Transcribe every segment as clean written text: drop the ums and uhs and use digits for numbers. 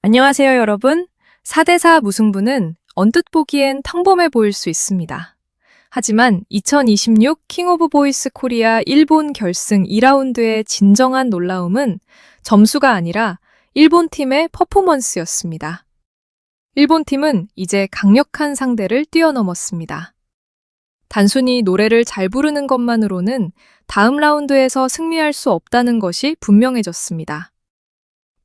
안녕하세요, 여러분. 4대4 무승부는 언뜻 보기엔 평범해 보일 수 있습니다. 하지만 2026 킹 오브 보이스 코리아 일본 결승 2라운드의 진정한 놀라움은 점수가 아니라 일본 팀의 퍼포먼스였습니다. 일본 팀은 이제 강력한 상대를 뛰어넘었습니다. 단순히 노래를 잘 부르는 것만으로는 다음 라운드에서 승리할 수 없다는 것이 분명해졌습니다.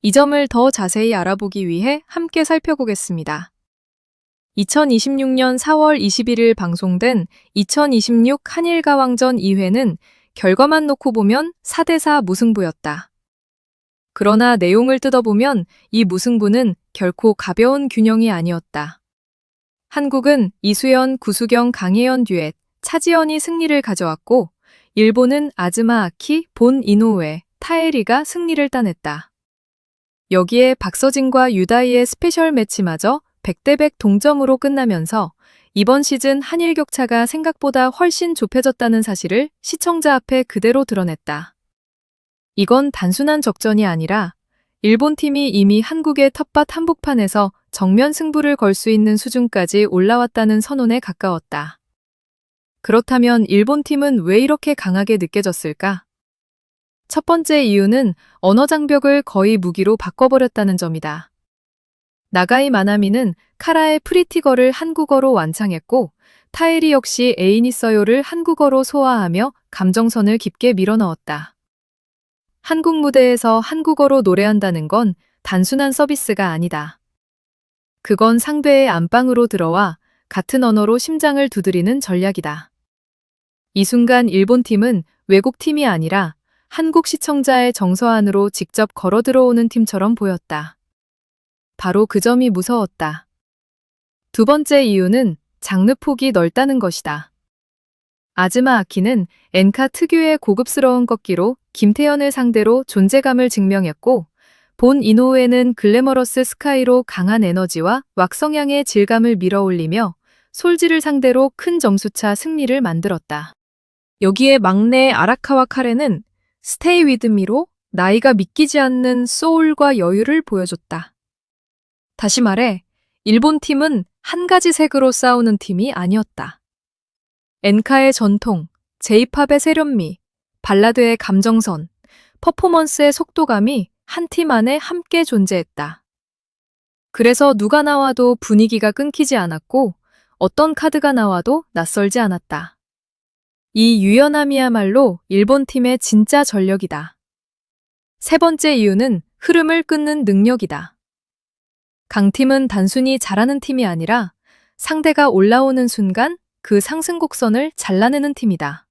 이 점을 더 자세히 알아보기 위해 함께 살펴보겠습니다. 2026년 4월 21일 방송된 2026 한일가왕전 2회는 결과만 놓고 보면 4대4 무승부였다. 그러나 내용을 뜯어보면 이 무승부는 결코 가벼운 균형이 아니었다. 한국은 이수연, 구수경, 강혜연 듀엣, 차지연이 승리를 가져왔고, 일본은 아즈마 아키, 본 이노우에, 타에리가 승리를 따냈다. 여기에 박서진과 유다이의 스페셜 매치마저 100대100 동점으로 끝나면서 이번 시즌 한일 격차가 생각보다 훨씬 좁혀졌다는 사실을 시청자 앞에 그대로 드러냈다. 이건 단순한 적전이 아니라 일본 팀이 이미 한국의 텃밭 한복판에서 정면 승부를 걸 수 있는 수준까지 올라왔다는 선언에 가까웠다. 그렇다면 일본 팀은 왜 이렇게 강하게 느껴졌을까? 첫 번째 이유는 언어 장벽을 거의 무기로 바꿔버렸다는 점이다. 나가이 마나미는 카라의 프리티거를 한국어로 완창했고, 타에리 역시 애인 있어요를 한국어로 소화하며 감정선을 깊게 밀어넣었다. 한국 무대에서 한국어로 노래한다는 건 단순한 서비스가 아니다. 그건 상대의 안방으로 들어와 같은 언어로 심장을 두드리는 전략이다. 이 순간 일본 팀은 외국 팀이 아니라 한국 시청자의 정서 안으로 직접 걸어 들어오는 팀처럼 보였다. 바로 그 점이 무서웠다. 두 번째 이유는 장르 폭이 넓다는 것이다. 아즈마 아키는 엔카 특유의 고급스러운 꺾기로 김태현을 상대로 존재감을 증명했고, 본 이노우에는 글래머러스 스카이로 강한 에너지와 왁성향의 질감을 밀어올리며 솔지를 상대로 큰 점수차 승리를 만들었다. 여기에 막내 아라카와 카레는 스테이 위드 미로 나이가 믿기지 않는 소울과 여유를 보여줬다. 다시 말해, 일본 팀은 한 가지 색으로 싸우는 팀이 아니었다. 엔카의 전통, J-팝의 세련미, 발라드의 감정선, 퍼포먼스의 속도감이 한 팀 안에 함께 존재했다. 그래서 누가 나와도 분위기가 끊기지 않았고, 어떤 카드가 나와도 낯설지 않았다. 이 유연함이야말로 일본 팀의 진짜 전력이다. 세 번째 이유는 흐름을 끊는 능력이다. 강팀은 단순히 잘하는 팀이 아니라 상대가 올라오는 순간 그 상승 곡선을 잘라내는 팀이다.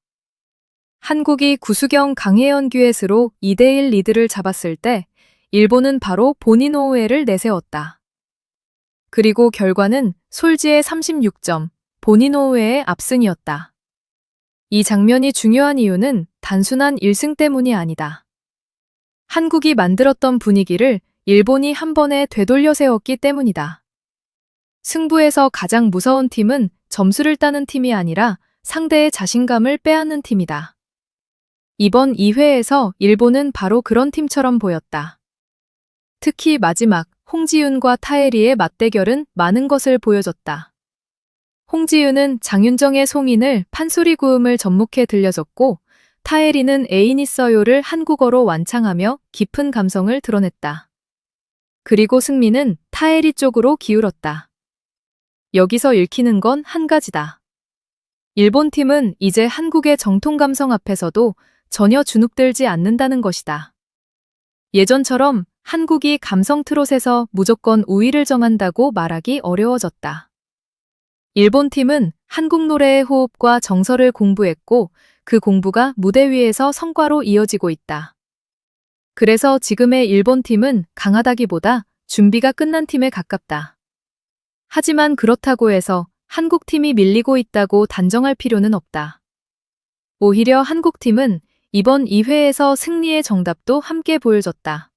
한국이 구수경 강혜연 듀엣으로 2대1 리드를 잡았을 때 일본은 바로 본이노우에를 내세웠다. 그리고 결과는 솔지의 36점, 본이노우에의 압승이었다. 이 장면이 중요한 이유는 단순한 1승 때문이 아니다. 한국이 만들었던 분위기를 일본이 한 번에 되돌려 세웠기 때문이다. 승부에서 가장 무서운 팀은 점수를 따는 팀이 아니라 상대의 자신감을 빼앗는 팀이다. 이번 2회에서 일본은 바로 그런 팀처럼 보였다. 특히 마지막 홍지윤과 타에리의 맞대결은 많은 것을 보여줬다. 홍지윤은 장윤정의 송인을 판소리 구음을 접목해 들려줬고, 타에리는 애인 있어요를 한국어로 완창하며 깊은 감성을 드러냈다. 그리고 승리는 타에리 쪽으로 기울었다. 여기서 읽히는 건 한 가지다. 일본 팀은 이제 한국의 정통 감성 앞에서도 전혀 주눅들지 않는다는 것이다. 예전처럼 한국이 감성 트롯에서 무조건 우위를 점한다고 말하기 어려워졌다. 일본 팀은 한국 노래의 호흡과 정서를 공부했고, 그 공부가 무대 위에서 성과로 이어지고 있다. 그래서 지금의 일본 팀은 강하다기보다 준비가 끝난 팀에 가깝다. 하지만 그렇다고 해서 한국 팀이 밀리고 있다고 단정할 필요는 없다. 오히려 한국 팀은 이번 2회에서 승리의 정답도 함께 보여줬다.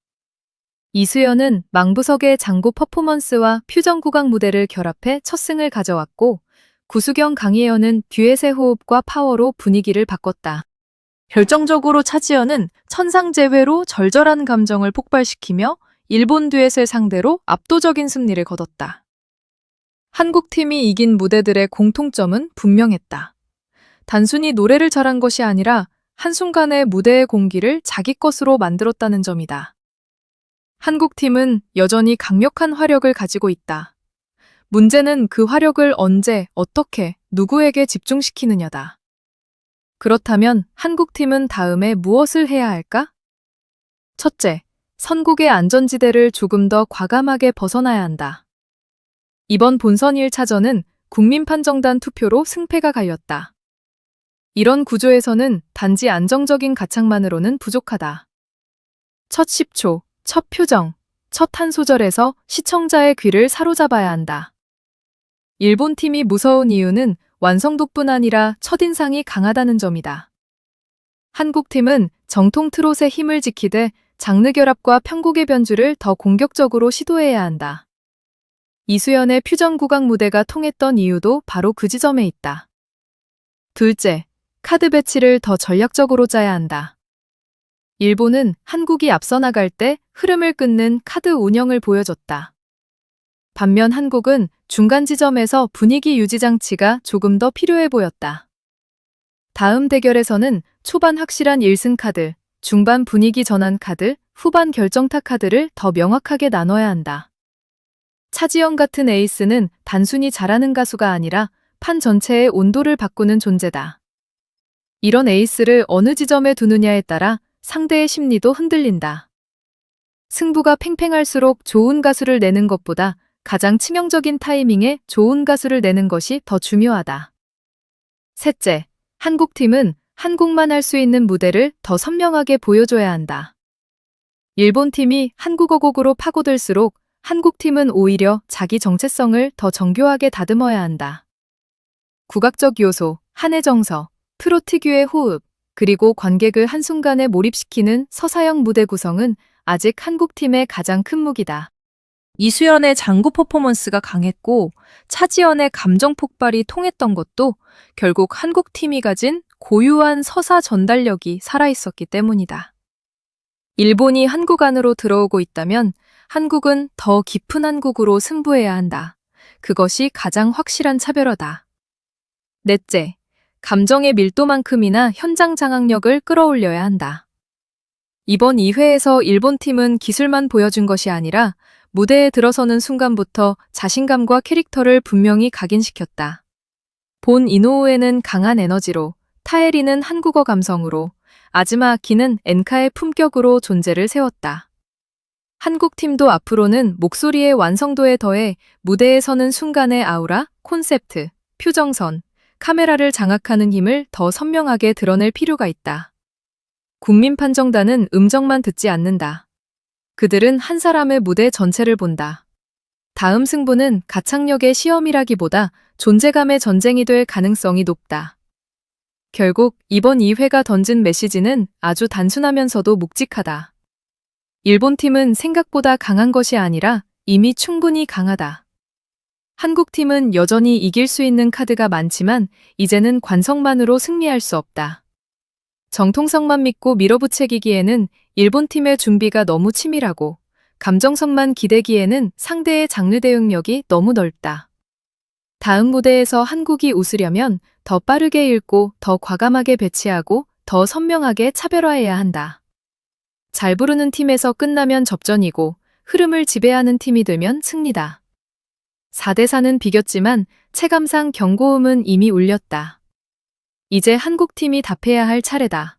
이수연은 망부석의 장구 퍼포먼스와 퓨전 국악 무대를 결합해 첫 승을 가져왔고, 구수경 강혜연은 듀엣의 호흡과 파워로 분위기를 바꿨다. 결정적으로 차지연은 천상재회로 절절한 감정을 폭발시키며 일본 듀엣을 상대로 압도적인 승리를 거뒀다. 한국팀이 이긴 무대들의 공통점은 분명했다. 단순히 노래를 잘한 것이 아니라 한순간에 무대의 공기를 자기 것으로 만들었다는 점이다. 한국팀은 여전히 강력한 화력을 가지고 있다. 문제는 그 화력을 언제, 어떻게, 누구에게 집중시키느냐다. 그렇다면 한국팀은 다음에 무엇을 해야 할까? 첫째, 선곡의 안전지대를 조금 더 과감하게 벗어나야 한다. 이번 본선 1차전은 국민판정단 투표로 승패가 갈렸다. 이런 구조에서는 단지 안정적인 가창만으로는 부족하다. 첫 10초, 첫 표정, 첫 한 소절에서 시청자의 귀를 사로잡아야 한다. 일본 팀이 무서운 이유는 완성도뿐 아니라 첫인상이 강하다는 점이다. 한국 팀은 정통 트롯의 힘을 지키되 장르 결합과 편곡의 변주를 더 공격적으로 시도해야 한다. 이수연의 퓨전 국악 무대가 통했던 이유도 바로 그 지점에 있다. 둘째, 카드 배치를 더 전략적으로 짜야 한다. 일본은 한국이 앞서 나갈 때 흐름을 끊는 카드 운영을 보여줬다. 반면 한국은 중간 지점에서 분위기 유지 장치가 조금 더 필요해 보였다. 다음 대결에서는 초반 확실한 1승 카드, 중반 분위기 전환 카드, 후반 결정타 카드를 더 명확하게 나눠야 한다. 차지영 같은 에이스는 단순히 잘하는 가수가 아니라 판 전체의 온도를 바꾸는 존재다. 이런 에이스를 어느 지점에 두느냐에 따라 상대의 심리도 흔들린다. 승부가 팽팽할수록 좋은 가수를 내는 것보다 가장 치명적인 타이밍에 좋은 가수를 내는 것이 더 중요하다. 셋째, 한국팀은 한국만 할 수 있는 무대를 더 선명하게 보여줘야 한다. 일본 팀이 한국어 곡으로 파고들수록 한국팀은 오히려 자기 정체성을 더 정교하게 다듬어야 한다. 국악적 요소, 한의 정서, 프로 특유의 호흡, 그리고 관객을 한순간에 몰입시키는 서사형 무대 구성은 아직 한국팀의 가장 큰 무기다. 이수연의 장구 퍼포먼스가 강했고 차지연의 감정 폭발이 통했던 것도 결국 한국팀이 가진 고유한 서사 전달력이 살아있었기 때문이다. 일본이 한국 안으로 들어오고 있다면 한국은 더 깊은 한국으로 승부해야 한다. 그것이 가장 확실한 차별화다. 넷째, 감정의 밀도만큼이나 현장 장악력을 끌어올려야 한다. 이번 2회에서 일본 팀은 기술만 보여준 것이 아니라 무대에 들어서는 순간부터 자신감과 캐릭터를 분명히 각인시켰다. 본 이노우에는 강한 에너지로, 타에리는 한국어 감성으로, 아즈마 아키는 엔카의 품격으로 존재를 세웠다. 한국 팀도 앞으로는 목소리의 완성도에 더해 무대에 서는 순간의 아우라, 콘셉트, 표정선, 카메라를 장악하는 힘을 더 선명하게 드러낼 필요가 있다. 국민판정단은 음정만 듣지 않는다. 그들은 한 사람의 무대 전체를 본다. 다음 승부는 가창력의 시험이라기보다 존재감의 전쟁이 될 가능성이 높다. 결국 이번 2회가 던진 메시지는 아주 단순하면서도 묵직하다. 일본 팀은 생각보다 강한 것이 아니라 이미 충분히 강하다. 한국 팀은 여전히 이길 수 있는 카드가 많지만 이제는 관성만으로 승리할 수 없다. 정통성만 믿고 밀어붙이기에는 일본 팀의 준비가 너무 치밀하고 감정선만 기대기에는 상대의 장르 대응력이 너무 넓다. 다음 무대에서 한국이 웃으려면 더 빠르게 읽고 더 과감하게 배치하고 더 선명하게 차별화해야 한다. 잘 부르는 팀에서 끝나면 접전이고 흐름을 지배하는 팀이 되면 승리다. 4대4는 비겼지만 체감상 경고음은 이미 울렸다. 이제 한국팀이 답해야 할 차례다.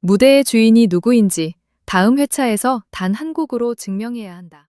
무대의 주인이 누구인지 다음 회차에서 단 한 곡으로 증명해야 한다.